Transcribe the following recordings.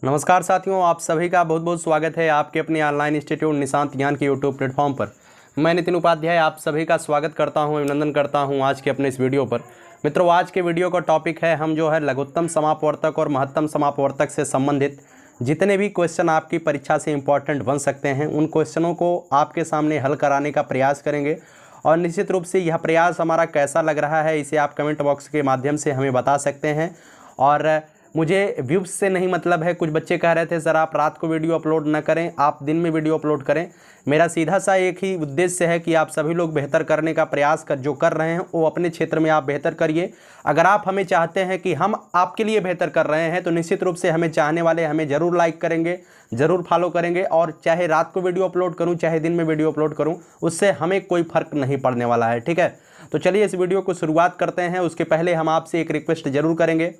नमस्कार साथियों, आप सभी का बहुत बहुत स्वागत है आपके अपने ऑनलाइन इंस्टीट्यूट निशांत ज्ञान के यूट्यूब प्लेटफॉर्म पर। मैं नितिन उपाध्याय आप सभी का स्वागत करता हूं, अभिनंदन करता हूं आज के अपने इस वीडियो पर। मित्रों, आज के वीडियो का टॉपिक है हम जो है लघुत्तम समापवर्तक और महत्तम समापवर्तक से संबंधित जितने भी क्वेश्चन आपकी परीक्षा से इंपॉर्टेंट बन सकते हैं उन क्वेश्चनों को आपके सामने हल कराने का प्रयास करेंगे। और निश्चित रूप से यह प्रयास हमारा कैसा लग रहा है इसे आप कमेंट बॉक्स के माध्यम से हमें बता सकते हैं। और मुझे व्यूज़ से नहीं मतलब है। कुछ बच्चे कह रहे थे सर आप रात को वीडियो अपलोड न करें, आप दिन में वीडियो अपलोड करें। मेरा सीधा सा एक ही उद्देश्य है कि आप सभी लोग बेहतर करने का प्रयास जो कर रहे हैं वो अपने क्षेत्र में आप बेहतर करिए। अगर आप हमें चाहते हैं कि हम आपके लिए बेहतर कर रहे हैं तो निश्चित रूप से हमें चाहने वाले हमें ज़रूर लाइक करेंगे, ज़रूर फॉलो करेंगे। और चाहे रात को वीडियो अपलोड करूँ चाहे दिन में वीडियो अपलोड करूँ, उससे हमें कोई फ़र्क नहीं पड़ने वाला है। ठीक है, तो चलिए इस वीडियो को शुरुआत करते हैं। उसके पहले हम आपसे एक रिक्वेस्ट ज़रूर करेंगे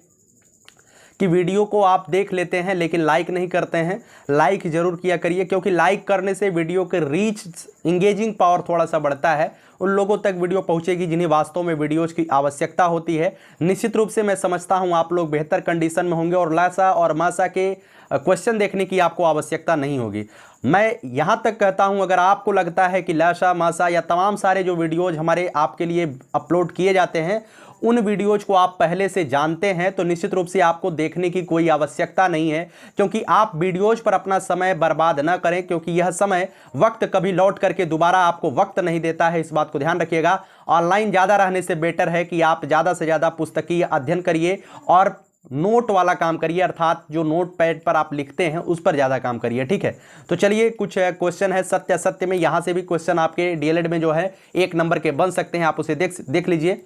कि वीडियो को आप देख लेते हैं लेकिन लाइक नहीं करते हैं। लाइक ज़रूर किया करिए, क्योंकि लाइक करने से वीडियो के रीच, इंगेजिंग पावर थोड़ा सा बढ़ता है। उन लोगों तक वीडियो पहुंचेगी जिन्हें वास्तव में वीडियोज़ की आवश्यकता होती है। निश्चित रूप से मैं समझता हूं आप लोग बेहतर कंडीशन में होंगे और लासा और मासा के क्वेश्चन देखने की आपको आवश्यकता नहीं होगी। मैं यहाँ तक कहता हूँ, अगर आपको लगता है कि लासा मासा या तमाम सारे जो वीडियोज़ हमारे आपके लिए अपलोड किए जाते हैं उन वीडियोज़ को आप पहले से जानते हैं तो निश्चित रूप से आपको देखने की कोई आवश्यकता नहीं है। क्योंकि आप वीडियोज़ पर अपना समय बर्बाद न करें, क्योंकि यह समय वक्त कभी लौट करके दोबारा आपको वक्त नहीं देता है। इस बात को ध्यान रखिएगा। ऑनलाइन ज़्यादा रहने से बेटर है कि आप ज़्यादा से ज़्यादा पुस्तकीय अध्ययन करिए और नोट वाला काम करिए, अर्थात जो नोट पैड पर आप लिखते हैं उस पर ज़्यादा काम करिए। ठीक है, तो चलिए कुछ क्वेश्चन है सत्य असत्य में। यहाँ से भी क्वेश्चन आपके डीएलएड में जो है 1 नंबर के बन सकते हैं, आप उसे देख लीजिए।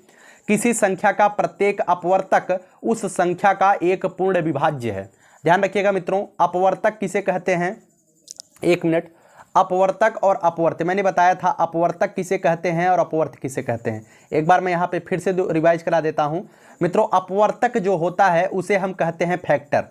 किसी संख्या का प्रत्येक अपवर्तक उस संख्या का एक पूर्ण विभाज्य है। ध्यान रखिएगा मित्रों, अपवर्तक किसे कहते हैं? 1 मिनट। अपवर्तक और अपवर्त्य मैंने बताया था, अपवर्तक किसे कहते हैं और अपवर्त्य किसे कहते हैं। एक बार मैं यहाँ पे फिर से रिवाइज करा देता हूँ मित्रों। अपवर्तक जो होता है उसे हम कहते हैं फैक्टर।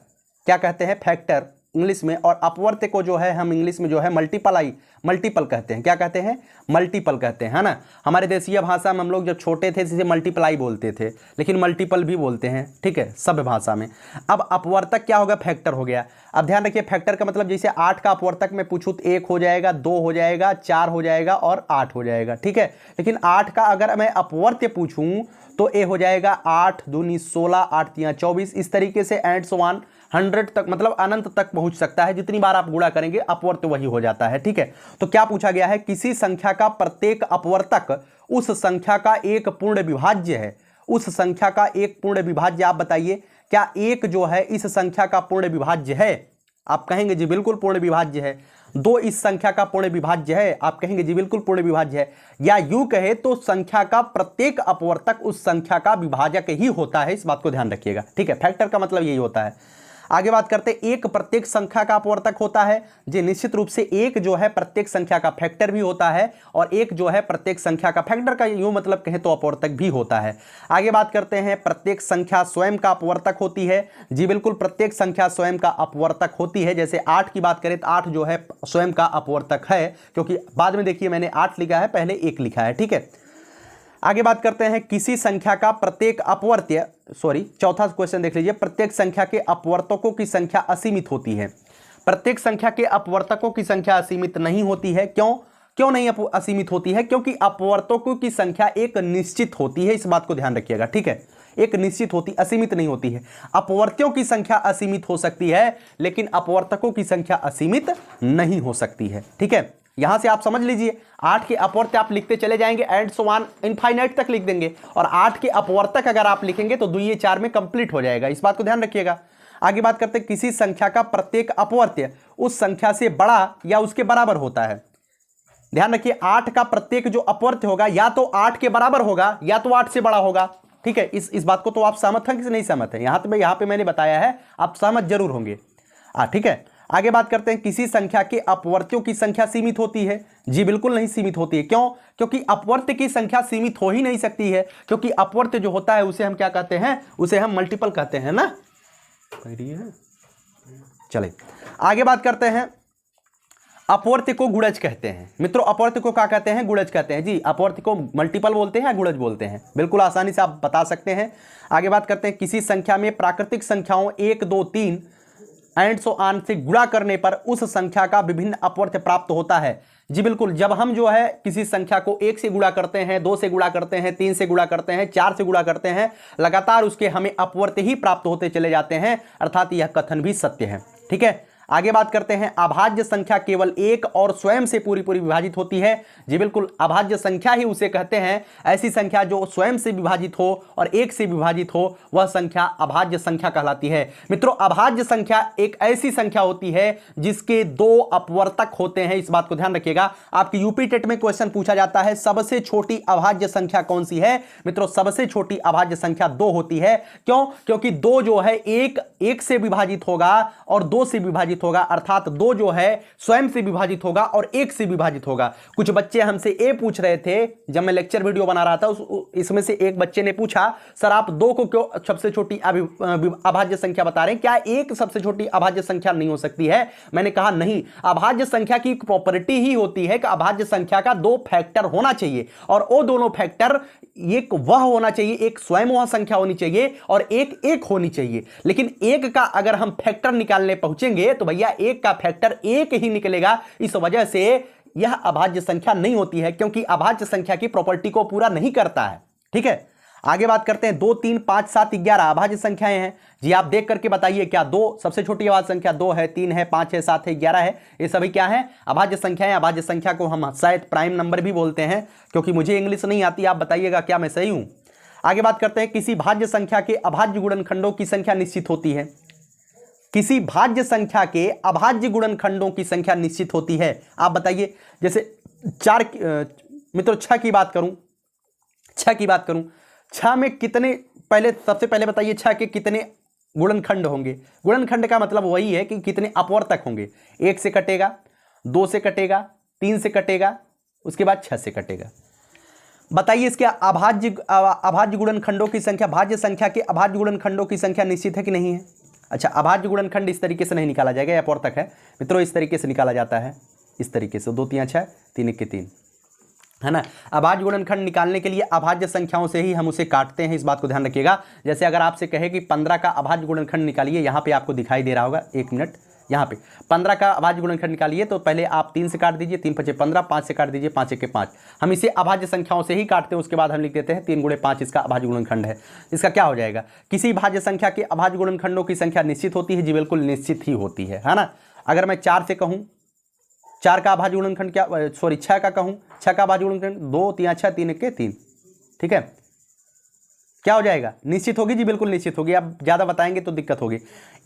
क्या कहते हैं? फैक्टर इंग्लिश में। और अपवर्त्य को जो है हम इंग्लिश में जो है मल्टीपल कहते हैं। क्या कहते हैं? मल्टीपल कहते हैं, है ना। हमारे देशीय भाषा में हम लोग जब छोटे थे इसे मल्टीप्लाई बोलते थे, लेकिन मल्टीपल भी बोलते हैं। ठीक है, सभ्य भाषा में। अब अपवर्तक क्या होगा? फैक्टर हो गया। अब ध्यान रखिए, फैक्टर का मतलब जैसे 8 का अपवर्तक में पूछूं तो 1 हो जाएगा, 2 हो जाएगा, 4 हो जाएगा और 8 हो जाएगा। ठीक है, लेकिन 8 का अगर मैं अपवर्त्य पूछूं तो ए हो जाएगा 8 दूनी 16, 8 तिया 24। इस तरीके से एंड सो ऑन 100 तक, मतलब अनंत तक पहुंच सकता है। जितनी बार आप गुणा करेंगे अपवर्त्य वही हो जाता है। ठीक है, तो क्या पूछा गया है? किसी संख्या का प्रत्येक अपवर्तक उस संख्या का एक पूर्ण विभाज्य है। उस संख्या का एक पूर्ण विभाज्य, आप बताइए क्या 1 जो है इस संख्या का पूर्ण विभाज्य है? आप कहेंगे जी बिल्कुल पूर्ण विभाज्य है। 2 इस संख्या का पूर्ण विभाज्य है? आप कहेंगे जी बिल्कुल पूर्ण विभाज्य है। या यूं कहे तो संख्या का प्रत्येक अपवर्तक उस संख्या का विभाजक ही होता है। इस बात को ध्यान रखिएगा। ठीक है, फैक्टर का मतलब यही होता है। आगे बात करते हैं, 1 प्रत्येक संख्या का अपवर्तक होता है जी। निश्चित रूप से 1 जो है प्रत्येक संख्या का फैक्टर भी होता है और 1 जो है प्रत्येक संख्या का फैक्टर का यूं मतलब कहें तो अपवर्तक भी होता है। आगे बात करते हैं, प्रत्येक संख्या स्वयं का अपवर्तक होती है। जी बिल्कुल, प्रत्येक संख्या स्वयं का अपवर्तक होती है। जैसे 8 की बात करें तो 8 जो है स्वयं का अपवर्तक है, क्योंकि बाद में देखिए मैंने 8 लिखा है, पहले 1 लिखा है। ठीक है, आगे बात करते हैं, किसी संख्या का प्रत्येक अपवर्त्य, चौथा क्वेश्चन देख लीजिए। प्रत्येक संख्या के अपवर्तकों की संख्या असीमित होती है। प्रत्येक संख्या के अपवर्तकों की संख्या असीमित नहीं होती है। क्यों नहीं असीमित होती है? क्योंकि अपवर्तकों की संख्या एक निश्चित होती है। इस बात को ध्यान रखिएगा। ठीक है, एक निश्चित होती, असीमित नहीं होती है। अपवर्त्यों की संख्या असीमित हो सकती है लेकिन अपवर्तकों की संख्या असीमित नहीं हो सकती है। ठीक है, यहां से आप समझ लीजिए 8 के अपवर्त्य आप लिखते चले जाएंगे, एंड सो ऑन इनफाइनाइट तक लिख देंगे। और 8 के अपवर्तक अगर आप लिखेंगे तो 2 ये 4 में कंप्लीट हो जाएगा। इस बात को ध्यान रखिएगा। आगे बात करते हैं, किसी संख्या का प्रत्येक अपवर्त्य उस संख्या से बड़ा या उसके बराबर होता है। ध्यान रखिए, 8 का प्रत्येक जो अपवर्त्य होगा या तो 8 के बराबर होगा या तो 8 से बड़ा होगा। ठीक है, इस बात को तो आप सहमत हैं कि नहीं सहमत है? यहां पे मैंने बताया है, आप सहमत जरूर होंगे। ठीक है, आगे बात करते हैं, किसी संख्या के अपवर्त्यों की संख्या सीमित होती है। जी बिल्कुल नहीं सीमित होती है। क्यों? क्योंकि अपवर्त्य की संख्या सीमित हो ही नहीं सकती है, क्योंकि अपवर्त्य जो होता है उसे हम क्या कहते हैं? उसे हम मल्टीपल कहते हैं ना। चलिए आगे बात करते हैं, अपवर्त्य को गुणज कहते हैं। मित्रों, अपवर्त्य को क्या कहते हैं? गुणज कहते हैं। जी, अपवर्त्य को मल्टीपल बोलते हैं या गुणज बोलते हैं, बिल्कुल आसानी से आप बता सकते हैं। आगे बात करते हैं, किसी संख्या में प्राकृतिक संख्याओं 1, 2, 3 एंड सो ऑन से गुणा करने पर उस संख्या का विभिन्न अपवर्त्य प्राप्त होता है। जी बिल्कुल, जब हम जो है किसी संख्या को 1 से गुणा करते हैं, 2 से गुणा करते हैं, 3 से गुणा करते हैं, 4 से गुणा करते हैं, लगातार उसके हमें अपवर्त्य ही प्राप्त होते चले जाते हैं, अर्थात यह कथन भी सत्य है। ठीक है, आगे बात करते हैं। अभाज्य संख्या केवल एक और स्वयं से पूरी पूरी विभाजित होती है। जी बिल्कुल, अभाज्य संख्या ही उसे कहते हैं, ऐसी संख्या जो स्वयं से विभाजित हो और एक से विभाजित हो, वह संख्या अभाज्य संख्या कहलाती है। मित्रों, अभाज्य संख्या एक ऐसी संख्या होती है जिसके 2 अपवर्तक होते हैं। इस बात को ध्यान रखिएगा, आपकी यूपी टेट में क्वेश्चन पूछा जाता है, सबसे छोटी अभाज्य संख्या कौन सी है? मित्रों, सबसे छोटी अभाज्य संख्या 2 होती है। क्यों? क्योंकि 2 जो है एक से विभाजित होगा और 2 से विभाजित होगा, अर्थात 2 जो है स्वयं से विभाजित होगा और 1 से विभाजित होगा। कुछ बच्चे हमसे ये पूछ रहे थे जब मैं लेक्चर वीडियो बना रहा था, इसमें से एक बच्चे ने पूछा, सर आप 2 को क्यों सबसे छोटी अभाज्य संख्या बता रहे हैं, क्या 1 सबसे छोटी अभाज्य संख्या नहीं हो सकती है? मैंने कहा नहीं, अभाज्य संख्या की प्रॉपर्टी ही होती है कि अभाज्य संख्या का 2 फैक्टर होना चाहिए और वो दोनों फैक्टर एक वह होना चाहिए, एक स्वयं वह संख्या होनी चाहिए और एक होनी चाहिए। लेकिन 1 का अगर हम फैक्टर निकालने पहुंचेंगे तो भैया 1 का फैक्टर 1 ही निकलेगा। इस वजह से यह अभाज्य संख्या नहीं होती है, क्योंकि अभाज्य संख्या की प्रॉपर्टी को पूरा नहीं करता है। ठीक है, आगे बात करते हैं। 2, 3, 5, 7, 11 अभाज्य संख्याएं हैं। जी आप देख करके बताइए, क्या 2 सबसे छोटी अभाज्य संख्या 2 है, 3 है, 5 है, 7 है, 11 है, ये सभी क्या है? अभाज्य संख्याएं। अभाज्य संख्या को हम शायद प्राइम नंबर भी बोलते हैं, क्योंकि मुझे इंग्लिश नहीं आती, आप बताइएगा क्या मैं सही हूं? आगे बात करते हैं। किसी भाज्य संख्या के अभाज्य गुणनखंडों की संख्या निश्चित होती है। किसी भाज्य संख्या के अभाज्य गुणनखंडों की संख्या निश्चित होती है। आप बताइए, जैसे 4 मित्रों 6 की बात करूं, 6 में कितने, सबसे पहले बताइए 6 के कितने गुणनखंड होंगे? गुणनखंड का मतलब वही है कि कितने अपवर्तक होंगे। 1 से कटेगा, 2 से कटेगा, 3 से कटेगा, उसके बाद 6 से कटेगा। बताइए इसके अभाज्य गुणनखंडों की संख्या, भाज्य संख्या के अभाज्य गुणनखंडों की संख्या निश्चित है कि नहीं है? अच्छा, अभाज्य गुणनखंड इस तरीके से नहीं निकाला जाएगा, यह अपवर्तक है मित्रों, इस तरीके से निकाला जाता है, इस तरीके से 2 3 6 3 1 3, है ना। अभाज्य गुणनखंड निकालने के लिए अभाज्य संख्याओं से ही हम उसे काटते हैं, इस बात को ध्यान रखिएगा। जैसे अगर आपसे कहे कि 15 का अभाज्य गुणनखंड निकालिए, यहाँ पे आपको दिखाई दे रहा होगा, 1 मिनट, यहाँ पे 15 का अभाज्य गुणनखंड निकालिए, तो पहले आप 3 से काट दीजिए, 3 5 15, 5 से काट दीजिए, 5 1 5। हम इसे अभाज्य संख्याओं से ही काटते हैं, उसके बाद हम लिख देते हैं 3 × 5 इसका अभाज्य गुणनखंड है। इसका क्या हो जाएगा? किसी भाज्य संख्या के अभाज्य गुणनखंडों की संख्या निश्चित होती है। जी बिल्कुल निश्चित ही होती है ना। अगर मैं 4 से कहूँ, 4 का अभाज्य गुणनखंड क्या, 6 का कहूँ, 6 का अभाज्य गुणनखंड 2 3 6 3 1 3, ठीक है, क्या हो जाएगा? निश्चित होगी। जी बिल्कुल निश्चित होगी। आप ज़्यादा बताएंगे तो दिक्कत होगी।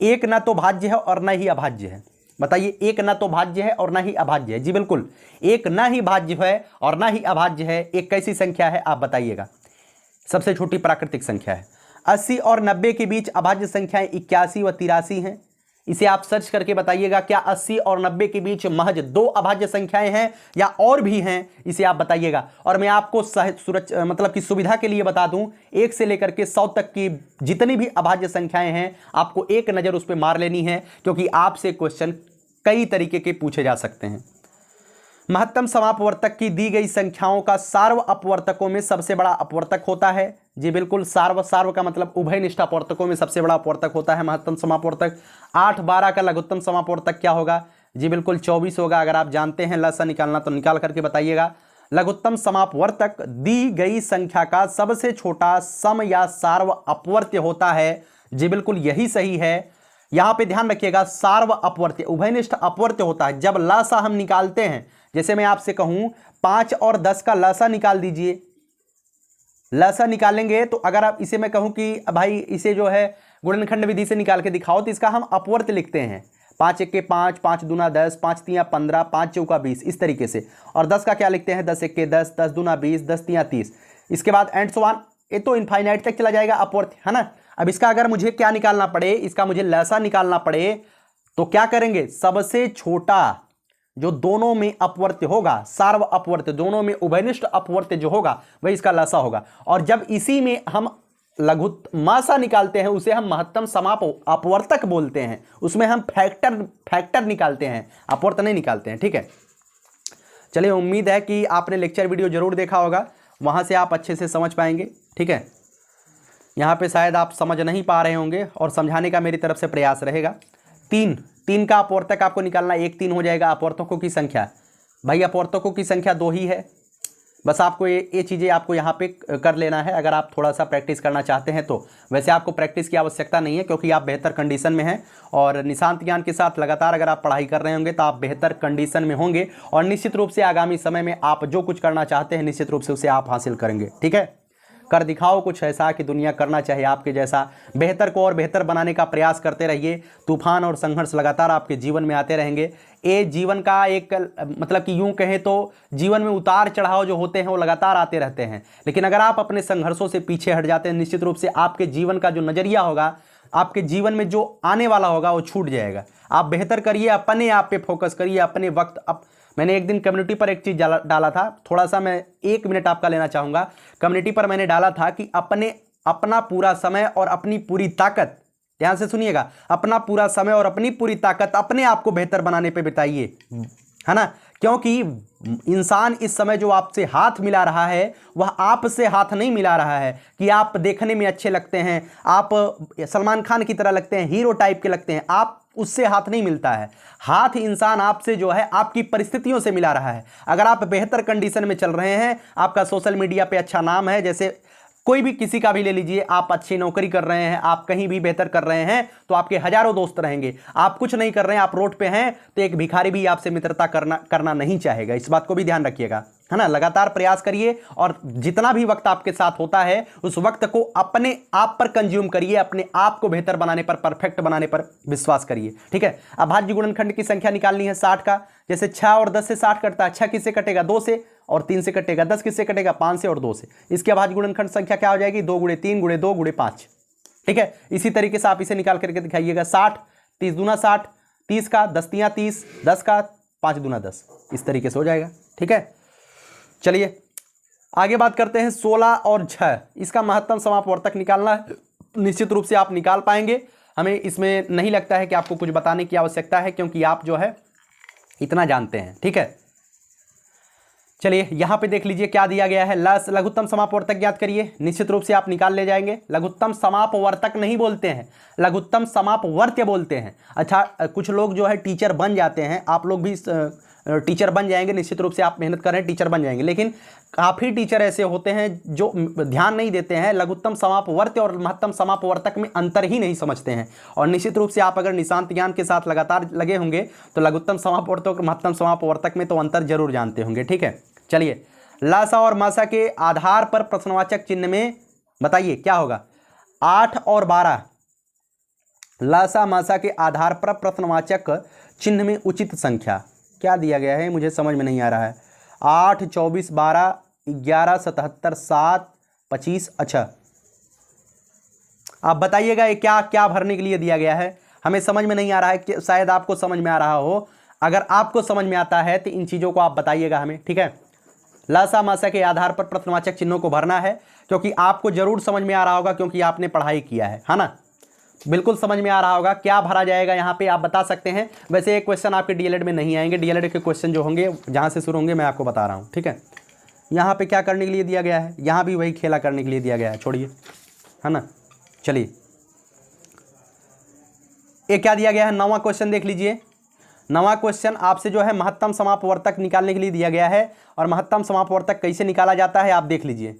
1 ना तो भाज्य है और ना ही अभाज्य है। बताइए, 1 ना तो भाज्य है और ना ही अभाज्य है। जी बिल्कुल, 1 ना ही भाज्य है और ना ही अभाज्य है। एक कैसी संख्या है आप बताइएगा? सबसे छोटी प्राकृतिक संख्या है। 80 और 90 के बीच अभाज्य संख्याएं 81 व 83 हैं। इसे आप सर्च करके बताइएगा, क्या 80 और 90 के बीच महज 2 अभाज्य संख्याएं हैं या और भी हैं? इसे आप बताइएगा। और मैं आपको मतलब कि सुविधा के लिए बता दूं, 1 से लेकर के 100 तक की जितनी भी अभाज्य संख्याएं हैं, आपको एक नज़र उस पर मार लेनी है, क्योंकि आपसे क्वेश्चन कई तरीके के पूछे जा सकते हैं। महत्तम समापवर्तक की दी गई संख्याओं का सार्व अपवर्तकों में सबसे बड़ा अपवर्तक होता है। जी बिल्कुल, सार्व का मतलब उभयनिष्ठ अपवर्तकों में सबसे बड़ा अपवर्तक होता है महत्तम समापवर्तक। 8 12 का लघुत्तम समापवर्तक क्या होगा? जी बिल्कुल 24 होगा। अगर आप जानते हैं लसा निकालना तो निकाल करके बताइएगा। लघुत्तम समापवर्तक दी गई संख्या का सबसे छोटा सम या सार्व अपवर्त्य होता है। जी बिल्कुल यही सही है। यहां पे ध्यान रखिएगा, सार्व अपवर्त्य, उभयनिष्ठ अपवर्त्य होता है। जब लसा हम निकालते हैं, जैसे मैं आपसे कहूं 5 और 10 का लसा निकाल दीजिए, लसा निकालेंगे तो अगर आप इसे मैं कहूं कि भाई इसे जो है गुणनखंड विधि से निकाल के दिखाओ, तो इसका हम अपवर्त्य लिखते हैं। 5 1 5, 5 दूना 10, 5 3 15, 5 चौका 20, इस तरीके से। और 10 का क्या लिखते हैं? 10 1 10, 10 दूना 20, 10 3 30। इसके बाद एंड सो ऑन, ये तो इनफाइनाइट तक चला जाएगा अपवर्त्य, है ना। अब इसका अगर मुझे क्या निकालना पड़े, इसका मुझे लसा निकालना पड़े, तो क्या करेंगे? सबसे छोटा जो दोनों में अपवर्त्य होगा, सार्व अपवर्त्य, दोनों में उभयनिष्ठ अपवर्त्य जो होगा, वही इसका लसा होगा। और जब इसी में हम लघुत्तम निकालते हैं, उसे हम महत्तम समाप अपवर्तक बोलते हैं। उसमें हम फैक्टर निकालते हैं, अपवर्त्य नहीं निकालते हैं। ठीक है, चलिए, उम्मीद है कि आपने लेक्चर वीडियो जरूर देखा होगा, वहां से आप अच्छे से समझ पाएंगे। ठीक है, यहाँ पे शायद आप समझ नहीं पा रहे होंगे और समझाने का मेरी तरफ से प्रयास रहेगा। तीन, तीन का अपवर्तक आपको निकालना, 1 3 हो जाएगा। अपवर्तकों की संख्या, भाई अपवर्तकों की संख्या 2 ही है। बस आपको ये चीज़ें आपको यहाँ पे कर लेना है अगर आप थोड़ा सा प्रैक्टिस करना चाहते हैं तो। वैसे आपको प्रैक्टिस की आवश्यकता नहीं है क्योंकि आप बेहतर कंडीशन में हैं और निशांत ज्ञान के साथ लगातार अगर आप पढ़ाई कर रहे होंगे तो आप बेहतर कंडीशन में होंगे और निश्चित रूप से आगामी समय में आप जो कुछ करना चाहते हैं निश्चित रूप से उसे आप हासिल करेंगे। ठीक है, कर दिखाओ कुछ ऐसा कि दुनिया करना चाहे आपके जैसा। बेहतर को और बेहतर बनाने का प्रयास करते रहिए। तूफान और संघर्ष लगातार आपके जीवन में आते रहेंगे। ये जीवन का एक मतलब कि यूं कहें तो जीवन में उतार चढ़ाव जो होते हैं वो लगातार आते रहते हैं, लेकिन अगर आप अपने संघर्षों से पीछे हट जाते हैं निश्चित रूप से आपके जीवन का जो नज़रिया होगा, आपके जीवन में जो आने वाला होगा वो छूट जाएगा। आप बेहतर करिए, अपने आप पे फोकस करिए, अपने वक्त मैंने एक दिन कम्युनिटी पर एक चीज़ डाला था, थोड़ा सा मैं 1 मिनट आपका लेना चाहूँगा। कम्युनिटी पर मैंने डाला था कि अपना पूरा समय और अपनी पूरी ताकत, ध्यान से सुनिएगा, अपना पूरा समय और अपनी पूरी ताकत अपने आप को बेहतर बनाने पे बिताइए, है ना। क्योंकि इंसान इस समय जो आपसे हाथ मिला रहा है वह आपसे हाथ नहीं मिला रहा है कि आप देखने में अच्छे लगते हैं, आप सलमान खान की तरह लगते हैं, हीरो टाइप के लगते हैं, आप उससे हाथ नहीं मिलता है। हाथ इंसान आपसे जो है आपकी परिस्थितियों से मिला रहा है। अगर आप बेहतर कंडीशन में चल रहे हैं, आपका सोशल मीडिया पे अच्छा नाम है, जैसे कोई भी किसी का भी ले लीजिए, आप अच्छी नौकरी कर रहे हैं, आप कहीं भी बेहतर कर रहे हैं तो आपके हजारों दोस्त रहेंगे। आप कुछ नहीं कर रहे हैं, आप रोड पे हैं तो एक भिखारी भी आपसे मित्रता करना नहीं चाहेगा। इस बात को भी ध्यान रखिएगा, है ना। लगातार प्रयास करिए और जितना भी वक्त आपके साथ होता है उस वक्त को अपने आप पर कंज्यूम करिए, अपने आप को बेहतर बनाने पर, परफेक्ट बनाने पर विश्वास करिए। ठीक है, अभाज्य गुणनखंड की संख्या निकालनी है 60 का। जैसे 6 और 10 से 60 कटता है, 6 किससे कटेगा? 2 से, और 3 से कटेगा। 10 किससे कटेगा? 5 से और 2 से। इसके अभाज्य गुणनखंड संख्या क्या हो जाएगी? 2 गुणे 3 गुणे 2 गुणे 5। ठीक है, इसी तरीके से आप इसे निकाल करके दिखाइएगा। 60, 30 दूना 60, 30 का 10 तियां 30, 10 का 5 दूना 10, इस तरीके से हो जाएगा। ठीक है, चलिए आगे बात करते हैं। 16 और 6, इसका महत्तम समापवर्तक निकालना है। निश्चित रूप से आप निकाल पाएंगे, हमें इसमें नहीं लगता है कि आपको कुछ बताने की आवश्यकता है क्योंकि आप जो है इतना जानते हैं। ठीक है, चलिए यहां पे देख लीजिए क्या दिया गया है। लघुत्तम समापवर्तक ज्ञात करिए। निश्चित रूप से आप निकाल ले जाएंगे। लघुत्तम समापवर्तक नहीं बोलते हैं, लघुत्तम समापवर्त्य बोलते हैं। अच्छा, कुछ लोग जो है टीचर बन जाते हैं, आप लोग भी टीचर बन जाएंगे, निश्चित रूप से आप मेहनत कर रहे हैं, टीचर बन जाएंगे, लेकिन काफ़ी टीचर ऐसे होते हैं जो ध्यान नहीं देते हैं, लघुत्तम समापवर्त्य और महत्तम समापवर्तक में अंतर ही नहीं समझते हैं। और निश्चित रूप से आप अगर निशांत ज्ञान के साथ लगातार लगे होंगे तो लघुत्तम समापवर्तक और महत्तम समापवर्तक में तो अंतर जरूर जानते होंगे। ठीक है, चलिए लासा और मासा के आधार पर प्रश्नवाचक चिन्ह में बताइए क्या होगा? 8 और 12, लासा मासा के आधार पर प्रश्नवाचक चिन्ह में उचित संख्या क्या दिया गया है? मुझे समझ में नहीं आ रहा है। 8, 24, 12, 11, 77, 7, 25। अच्छा, आप बताइएगा ये क्या क्या भरने के लिए दिया गया है? हमें समझ में नहीं आ रहा है, कि शायद आपको समझ में आ रहा हो। अगर आपको समझ में आता है तो इन चीज़ों को आप बताइएगा हमें। ठीक है, लासा मासा के आधार पर प्रश्नवाचक चिन्हों को भरना है, क्योंकि आपको जरूर समझ में आ रहा होगा क्योंकि आपने पढ़ाई किया है ना। बिल्कुल समझ में आ रहा होगा क्या भरा जाएगा यहाँ पे, आप बता सकते हैं। वैसे एक क्वेश्चन आपके डीएलएड में नहीं आएंगे, डीएलएड के क्वेश्चन जो होंगे जहाँ से शुरू होंगे मैं आपको बता रहा हूँ। ठीक है, यहाँ पे क्या करने के लिए दिया गया है? यहाँ भी वही खेला करने के लिए दिया गया है, छोड़िए, है ना। चलिए ये क्या दिया गया है? 9वां क्वेश्चन देख लीजिए। 9वां क्वेश्चन आपसे जो है महत्तम समापवर्तक निकालने के लिए दिया गया है, और महत्तम समापवर्तक कैसे निकाला जाता है आप देख लीजिए।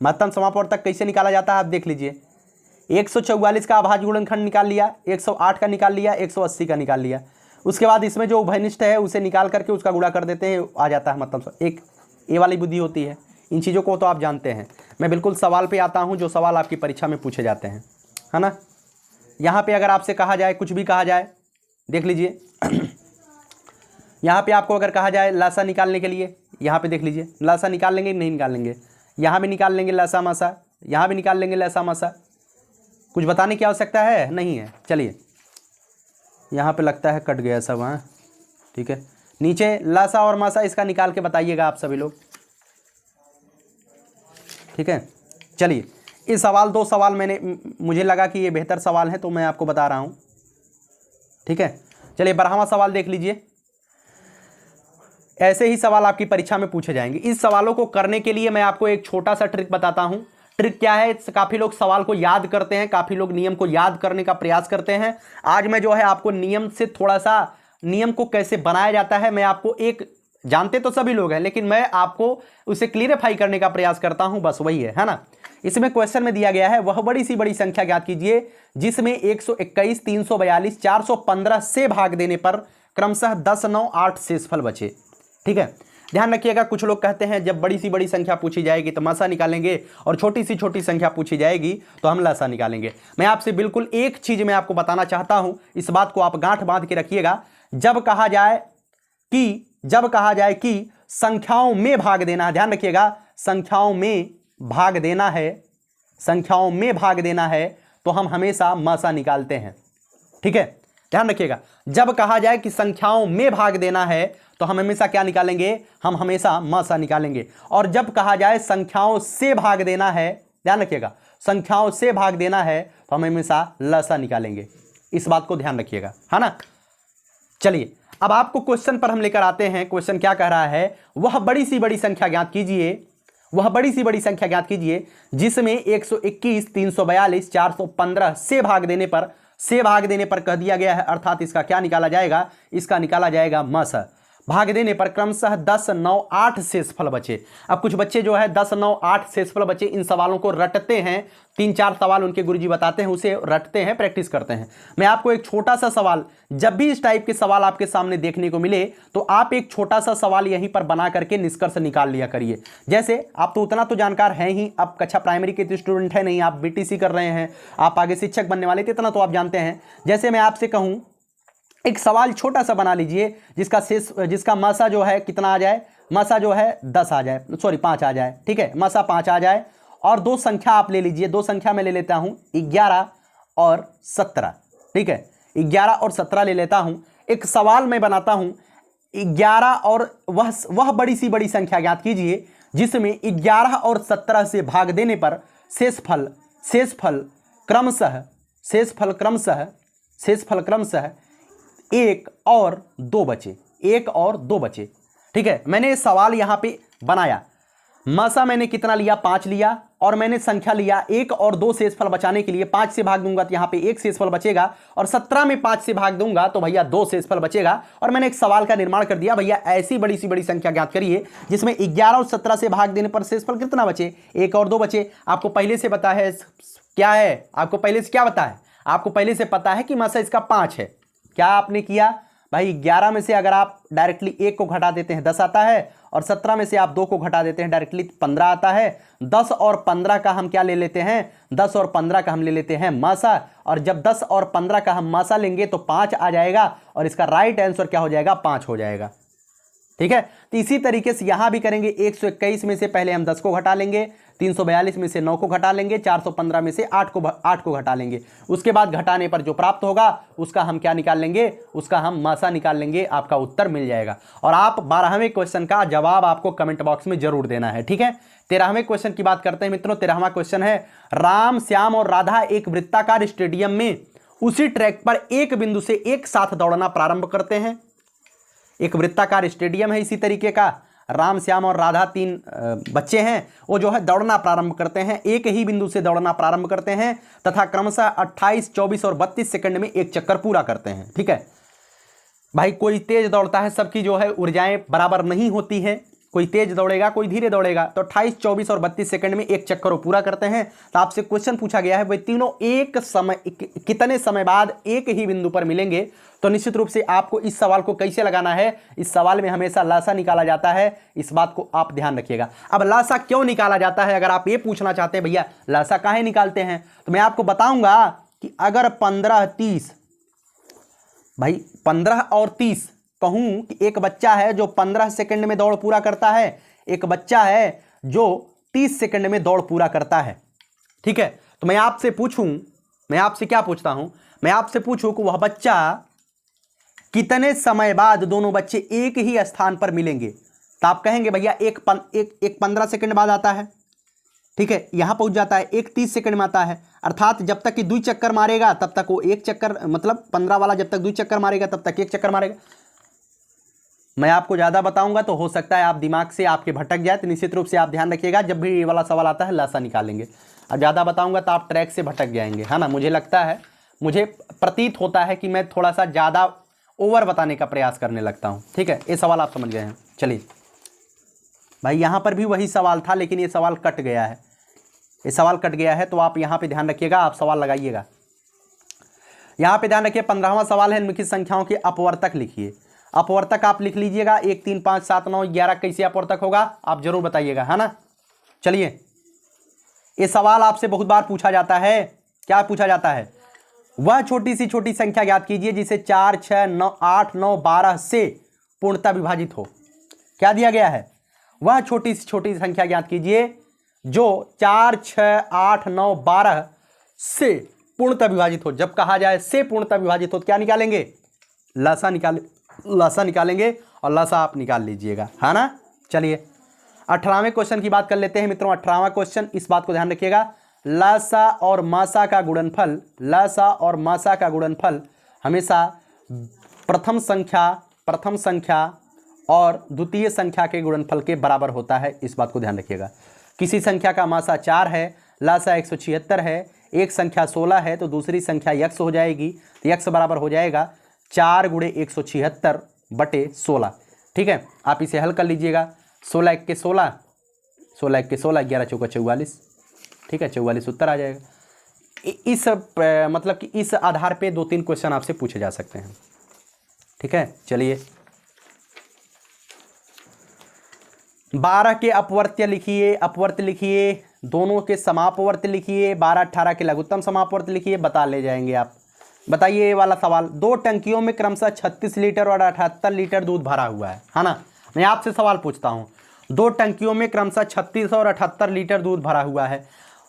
महत्तम समापवर्तक कैसे निकाला जाता है आप देख लीजिए। 144 का अभाज्य गुणनखंड निकाल लिया, 108 का निकाल लिया, 180 का निकाल लिया। उसके बाद इसमें जो उभयनिष्ठ है उसे निकाल करके उसका गुणा कर देते हैं, आ जाता है महत्तम। एक ये वाली बुद्धि होती है, इन चीज़ों को तो आप जानते हैं। मैं बिल्कुल सवाल पे आता हूँ जो सवाल आपकी परीक्षा में पूछे जाते हैं, है ना। यहाँ पे अगर आपसे कहा जाए, कुछ भी कहा जाए, देख लीजिए यहाँ पे आपको अगर कहा जाए लासा निकालने के लिए, यहाँ पे देख लीजिए लासा निकाल लेंगे नहीं निकाल लेंगे? यहाँ भी निकाल लेंगे लासा मासा, यहाँ भी निकाल लेंगे लासा मासा। कुछ बताने की आवश्यकता है नहीं है। चलिए यहाँ पे लगता है कट गया सब, हाँ ठीक है। नीचे लासा और मासा इसका निकाल के बताइएगा आप सभी लोग, ठीक है। चलिए ये सवाल, 2 सवाल मुझे लगा कि ये बेहतर सवाल है तो मैं आपको बता रहा हूँ, ठीक है। चलिए 12वां सवाल देख लीजिए। ऐसे ही सवाल आपकी परीक्षा में पूछे जाएंगे। इस सवालों को करने के लिए मैं आपको एक छोटा सा ट्रिक बताता हूँ। ट्रिक क्या है, काफी लोग सवाल को याद करते हैं, काफी लोग नियम को याद करने का प्रयास करते हैं। आज मैं जो है आपको नियम से थोड़ा सा, नियम को कैसे बनाया जाता है, मैं आपको एक, जानते तो सभी लोग हैं लेकिन मैं आपको उसे क्लियरिफाई करने का प्रयास करता हूं, बस वही है ना। इसमें क्वेश्चन में दिया गया है वह बड़ी सी बड़ी संख्या ज्ञात कीजिए जिसमें 121, 342, 415 से भाग देने पर क्रमशः 10, 9, 8 शेषफल बचे। ठीक है, ध्यान रखिएगा। कुछ लोग कहते हैं जब बड़ी सी बड़ी संख्या पूछी जाएगी तो मासा निकालेंगे और छोटी सी छोटी संख्या पूछी जाएगी तो हम लासा निकालेंगे। मैं आपसे बिल्कुल एक चीज मैं आपको बताना चाहता हूं, इस बात को आप गांठ बांध के रखिएगा। जब कहा जाए कि संख्याओं में भाग देना है, ध्यान रखिएगा, संख्याओं में भाग देना है तो हम हमेशा मासा निकालते हैं। ठीक है, ध्यान रखिएगा। जब कहा जाए कि संख्याओं में भाग देना है तो हम हमेशा क्या निकालेंगे, हम हमेशा मासा निकालेंगे। और जब कहा जाए संख्याओं से भाग देना है, ध्यान रखिएगा, संख्याओं से भाग देना है तो हम हमेशा लसा निकालेंगे। इस बात को ध्यान रखिएगा, है ना। चलिए अब आपको क्वेश्चन पर हम लेकर आते हैं। क्वेश्चन क्या कह रहा है, वह बड़ी सी बड़ी संख्या ज्ञात कीजिए जिसमें 121, 342, 415 से भाग देने पर कह दिया गया है, अर्थात इसका क्या निकाला जाएगा, इसका निकाला जाएगा मासा। भाग देने पर क्रमशः 10, 9, 8 शेषफल बचे। अब कुछ बच्चे जो है 10, 9, 8 शेषफल बचे, इन सवालों को रटते हैं। 3-4 सवाल उनके गुरुजी बताते हैं, उसे रटते हैं, प्रैक्टिस करते हैं। मैं आपको एक छोटा सा सवाल, जब भी इस टाइप के सवाल आपके सामने देखने को मिले तो आप एक छोटा सा सवाल यहीं पर बना करके निष्कर्ष निकाल लिया करिए। जैसे आप तो उतना तो जानकार हैं ही, अब कक्षा प्राइमरी के तो स्टूडेंट है नहीं, आप बीटीसी कर रहे हैं, आप आगे शिक्षक बनने वाले थे, इतना तो आप जानते हैं। जैसे मैं आपसे कहूँ एक सवाल छोटा सा बना लीजिए जिसका मासा जो है कितना आ जाए, मासा जो है 10 आ जाए, सॉरी 5 आ जाए। ठीक है, मासा 5 आ जाए और दो संख्या आप ले लीजिए, दो संख्या मैं ले लेता हूं 11 और 17। ठीक है, 11 और 17 ले लेता हूं। एक सवाल मैं बनाता हूं 11 और वह बड़ी सी बड़ी संख्या ज्ञात कीजिए जिसमें 11 और 17 से भाग देने पर शेषफल क्रमशः 1 और 2 बचे। ठीक है, मैंने सवाल यहां पे बनाया, मासा मैंने कितना लिया, 5 लिया, और मैंने संख्या लिया 1 और 2 शेषफल बचाने के लिए 5 से भाग दूंगा तो यहां पे 1 शेषफल बचेगा, और 17 में 5 से भाग दूंगा तो भैया 2 शेषफल बचेगा। और मैंने एक सवाल का निर्माण कर दिया, भैया ऐसी बड़ी सी बड़ी संख्या ज्ञात करिए जिसमें 11 और 17 से भाग देने पर शेषफल कितना बचे, 1 और 2 बचे। आपको पहले से पता है क्या है, आपको पहले से क्या पता है, आपको पहले से पता है कि मासा इसका 5 है। क्या आपने किया भाई, 11 में से अगर आप डायरेक्टली 1 को घटा देते हैं 10 आता है, और 17 में से आप 2 को घटा देते हैं डायरेक्टली 15 आता है। 10 और 15 का हम क्या ले लेते हैं, 10 और 15 का हम ले लेते हैं मासा, और जब 10 और 15 का हम मासा लेंगे तो 5 आ जाएगा, और इसका राइट आंसर क्या हो जाएगा, 5 हो जाएगा। ठीक है, तो इसी तरीके से यहां भी करेंगे। 121 में से पहले हम 10 को घटा लेंगे, 342 में से 9 को घटा लेंगे, 415 में से 8 को घटा लेंगे। उसके बाद घटाने पर जो प्राप्त होगा उसका हम क्या निकाल लेंगे, उसका हम मासा निकाल लेंगे, आपका उत्तर मिल जाएगा। और आप 12वें क्वेश्चन का जवाब आपको कमेंट बॉक्स में जरूर देना है। ठीक है, 13वें क्वेश्चन की बात करते हैं मित्रों। 13वां क्वेश्चन है, राम, श्याम और राधा एक वृत्ताकार स्टेडियम में उसी ट्रैक पर एक बिंदु से एक साथ दौड़ना प्रारंभ करते हैं। एक वृत्ताकार स्टेडियम है, इसी तरीके का राम, श्याम और राधा 3 बच्चे हैं, वो जो है दौड़ना प्रारंभ करते हैं, एक ही बिंदु से दौड़ना प्रारंभ करते हैं तथा क्रमशः 28, 24 और 32 सेकंड में एक चक्कर पूरा करते हैं। ठीक है भाई, कोई तेज दौड़ता है, सबकी जो है ऊर्जाएं बराबर नहीं होती है, कोई तेज दौड़ेगा कोई धीरे दौड़ेगा, तो 28, 24 और 32 सेकंड में एक चक्कर वो पूरा करते हैं। तो आपसे क्वेश्चन पूछा गया है वे तीनों कितने समय बाद एक ही बिंदु पर मिलेंगे। तो निश्चित रूप से आपको इस सवाल को कैसे लगाना है, इस सवाल में हमेशा लासा निकाला जाता है, इस बात को आप ध्यान रखिएगा। अब लासा क्यों निकाला जाता है, अगर आप ये पूछना चाहते हैं भैया लासा काहे निकालते हैं, तो मैं आपको बताऊंगा कि अगर 15, 30, भाई 15 और 30 कहूं कि एक बच्चा है जो 15 सेकंड में दौड़ पूरा करता है, एक बच्चा है जो 30 सेकंड में दौड़ पूरा करता है। ठीक है, तो मैं आपसे पूछूं, मैं आपसे क्या पूछता हूं, मैं आपसे पूछूं कि वह बच्चा कितने समय बाद दोनों बच्चे एक ही स्थान पर मिलेंगे, तो आप कहेंगे भैया एक 15 सेकंड बाद आता है। ठीक है, यहां पहुंच जाता है, एक 30 सेकंड में आता है, अर्थात जब तक कि 2 चक्कर मारेगा तब तक वो एक चक्कर, मतलब 15 वाला जब तक 2 चक्कर मारेगा तब तक एक चक्कर मारेगा। मैं आपको ज़्यादा बताऊंगा तो हो सकता है आप दिमाग से आपके भटक जाए, तो निश्चित रूप से आप ध्यान रखिएगा जब भी ये वाला सवाल आता है लासा निकालेंगे। अब ज़्यादा बताऊंगा तो आप ट्रैक से भटक जाएंगे, है ना। मुझे लगता है, मुझे प्रतीत होता है कि मैं थोड़ा सा ज़्यादा ओवर बताने का प्रयास करने लगता हूँ। ठीक है, ये सवाल आप समझ गए हैं। चलिए भाई, यहाँ पर भी वही सवाल था लेकिन ये सवाल कट गया है, ये सवाल कट गया है, तो आप यहाँ पे ध्यान रखिएगा, आप सवाल लगाइएगा। यहाँ पे ध्यान रखिए, 15वां सवाल है, निम्नलिखित संख्याओं के अपवर्तक लिखिए। अपवर्तक आप लिख लीजिएगा, 1 3 5 7 9 11 कैसे अपवर्तक होगा आप जरूर बताइएगा, है ना। चलिए, ये सवाल आपसे बहुत बार पूछा जाता है। क्या पूछा जाता है? वह छोटी सी छोटी संख्या ज्ञात कीजिए जिसे 4 6 9 8 9 12 से पूर्णतः विभाजित हो। क्या दिया गया है? वह छोटी सी छोटी संख्या ज्ञात कीजिए जो 4 6 8 9 12 से पूर्णतः विभाजित हो। जब कहा जाए से पूर्णतः विभाजित हो तो क्या निकालेंगे? लसा निकालेंगे और लसा आप निकाल लीजिएगा, है ना। चलिए 18वें क्वेश्चन की बात कर लेते हैं मित्रों। 18वां क्वेश्चन, इस बात को ध्यान रखिएगा, लसा और मासा का गुणनफल, लसा और मासा का गुणनफल हमेशा प्रथम संख्या और द्वितीय संख्या के गुणनफल के बराबर होता है। इस बात को ध्यान रखिएगा। किसी संख्या का मासा 4 है, लसा 176 है, एक संख्या 16 है तो दूसरी संख्या यक्स हो जाएगी, तो यक्स बराबर हो जाएगा 4 × 176/16। ठीक है, आप इसे हल कर लीजिएगा। 16 1 के 16, 16 1 के 16, 11 चौका 44। ठीक है, 44 उत्तर आ जाएगा। इस मतलब कि इस आधार पे 2-3 क्वेश्चन आपसे पूछे जा सकते हैं। ठीक है, चलिए 12 के अपवर्त्य लिखिए, दोनों के समापवर्त्य लिखिए, 12 18 के लघुत्तम समापवर्त्य लिखिए, बता ले जाएंगे आप। बताइए ये वाला सवाल, 2 टंकियों में क्रमशः 36 लीटर और 78 लीटर दूध भरा हुआ है ना। मैं आपसे सवाल पूछता हूं, 2 टंकियों में क्रमशः 36 और 78 लीटर दूध भरा हुआ है।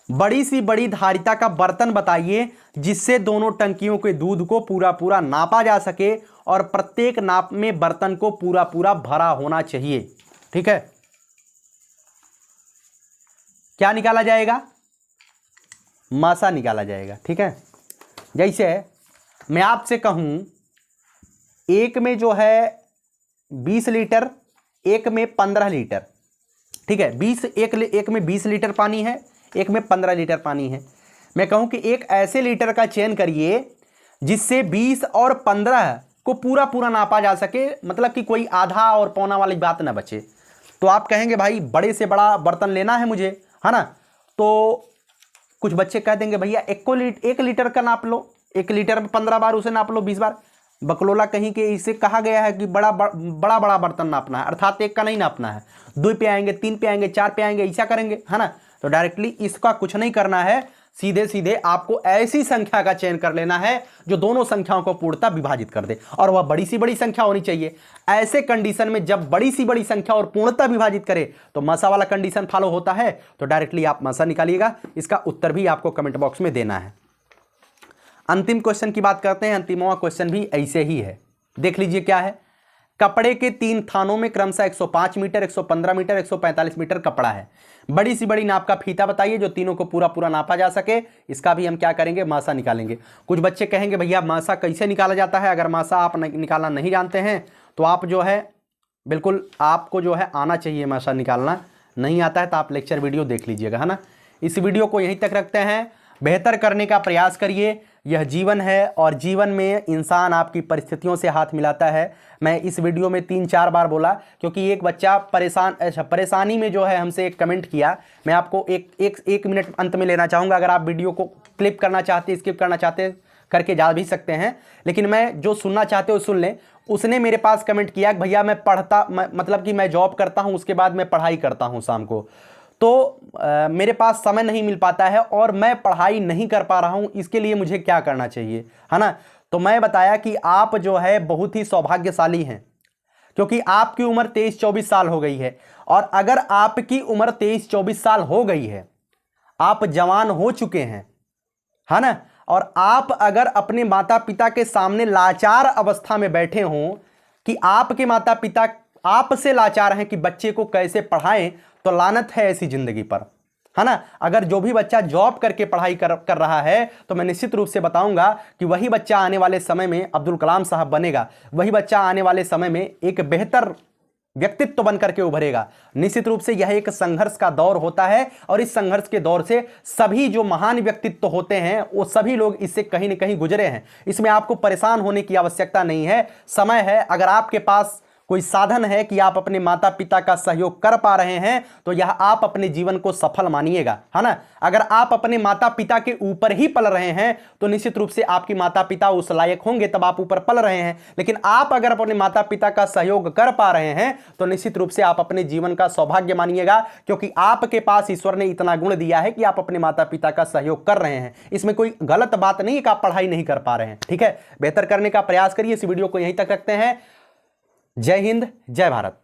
बड़ी सी बड़ी धारिता का बर्तन बताइए जिससे दोनों टंकियों के दूध को पूरा नापा जा सके और प्रत्येक नाप में बर्तन को पूरा भरा होना चाहिए। ठीक है, क्या निकाला जाएगा? मासा निकाला जाएगा। ठीक है, जैसे मैं आपसे कहूं एक में जो है 20 लीटर, एक में 15 लीटर। ठीक है, एक में 20 लीटर पानी है, एक में 15 लीटर पानी है। मैं कहूं कि एक ऐसे लीटर का चयन करिए जिससे 20 और 15 को पूरा नापा जा सके, मतलब कि कोई आधा और पौना वाली बात ना बचे। तो आप कहेंगे भाई बड़े से बड़ा बर्तन लेना है मुझे, है ना। तो कुछ बच्चे कह देंगे भैया 1 लीटर का नाप लो, 1 लीटर में 15 बार उसे नाप लो, 20 बार। बकलोला कहीं के इसे कहा गया है कि बड़ा बर्तन नापना है, अर्थात 1 का नहीं नापना है, 2 पे आएंगे, 3 पे आएंगे, 4 पे आएंगे, ऐसा करेंगे, है ना। तो डायरेक्टली इसका कुछ नहीं करना है, सीधे आपको ऐसी संख्या का चयन कर लेना है जो दोनों संख्याओं को पूर्णतः विभाजित कर दे, और वह बड़ी सी बड़ी संख्या होनी चाहिए। ऐसे कंडीशन में जब बड़ी सी बड़ी संख्या और पूर्णतः विभाजित करे तो मासा वाला कंडीशन फॉलो होता है। तो डायरेक्टली आप मासा निकालिएगा, इसका उत्तर भी आपको कमेंट बॉक्स में देना है। अंतिम क्वेश्चन की बात करते हैं। अंतिमवां क्वेश्चन भी ऐसे ही है, देख लीजिए क्या है। कपड़े के 3 थानों में क्रमशः 105 मीटर, 115 मीटर, 145 मीटर कपड़ा है। बड़ी सी बड़ी नाप का फीता बताइए जो तीनों को पूरा नापा जा सके। इसका भी हम क्या करेंगे? मासा निकालेंगे। कुछ बच्चे कहेंगे भैया मासा कैसे निकाला जाता है? अगर मासा आप निकालना नहीं जानते हैं तो आप जो है बिल्कुल आपको जो है आना चाहिए मासा निकालना। नहीं आता है तो आप लेक्चर वीडियो देख लीजिएगा, है ना। इस वीडियो को यहीं तक रखते हैं। बेहतर करने का प्रयास करिए, यह जीवन है और जीवन में इंसान आपकी परिस्थितियों से हाथ मिलाता है। मैं इस वीडियो में 3-4 बार बोला क्योंकि एक बच्चा परेशानी में जो है हमसे एक कमेंट किया। मैं आपको एक मिनट अंत में लेना चाहूँगा। अगर आप वीडियो को क्लिप करना चाहते, स्किप करना चाहते, करके जा भी सकते हैं, लेकिन मैं जो सुनना चाहते हो सुन लें। उसने मेरे पास कमेंट किया कि भैया मतलब कि मैं जॉब करता हूँ, उसके बाद मैं पढ़ाई करता हूँ शाम को, तो मेरे पास समय नहीं मिल पाता है और मैं पढ़ाई नहीं कर पा रहा हूं, इसके लिए मुझे क्या करना चाहिए, है ना। तो मैं बताया कि आप जो है बहुत ही सौभाग्यशाली हैं क्योंकि आपकी उम्र 23-24 साल हो गई है। और अगर आपकी उम्र 23-24 साल हो गई है, आप जवान हो चुके हैं, है ना, और आप अगर अपने माता पिता के सामने लाचार अवस्था में बैठे हों कि आपके माता पिता आपसे लाचार हैं कि बच्चे को कैसे पढ़ाएं, तो लानत है ऐसी जिंदगी पर, है ना। अगर जो भी बच्चा जॉब करके पढ़ाई कर रहा है तो मैं निश्चित रूप से बताऊंगा कि वही बच्चा आने वाले समय में अब्दुल कलाम साहब बनेगा, वही बच्चा आने वाले समय में एक बेहतर व्यक्तित्व बनकर के उभरेगा। निश्चित रूप से यह एक संघर्ष का दौर होता है और इस संघर्ष के दौर से सभी जो महान व्यक्तित्व होते हैं वो सभी लोग इससे कहीं न कहीं गुजरे हैं। इसमें आपको परेशान होने की आवश्यकता नहीं है, समय है। अगर आपके पास कोई साधन है कि आप अपने माता पिता का सहयोग कर पा रहे हैं तो यह आप अपने जीवन को सफल मानिएगा, है ना। अगर आप अपने माता पिता के ऊपर ही पल रहे हैं तो निश्चित रूप से आपकी माता पिता उस लायक होंगे तब आप ऊपर पल रहे हैं। लेकिन आप अगर अपने माता पिता का सहयोग कर पा रहे हैं तो निश्चित रूप से आप अपने जीवन का सौभाग्य मानिएगा, क्योंकि आपके पास ईश्वर ने इतना गुण दिया है कि आप अपने माता पिता का सहयोग कर रहे हैं। इसमें कोई गलत बात नहीं है कि आप पढ़ाई नहीं कर पा रहे हैं, ठीक है। बेहतर करने का प्रयास करिए। इस वीडियो को यहीं तक रखते हैं। जय हिंद, जय भारत।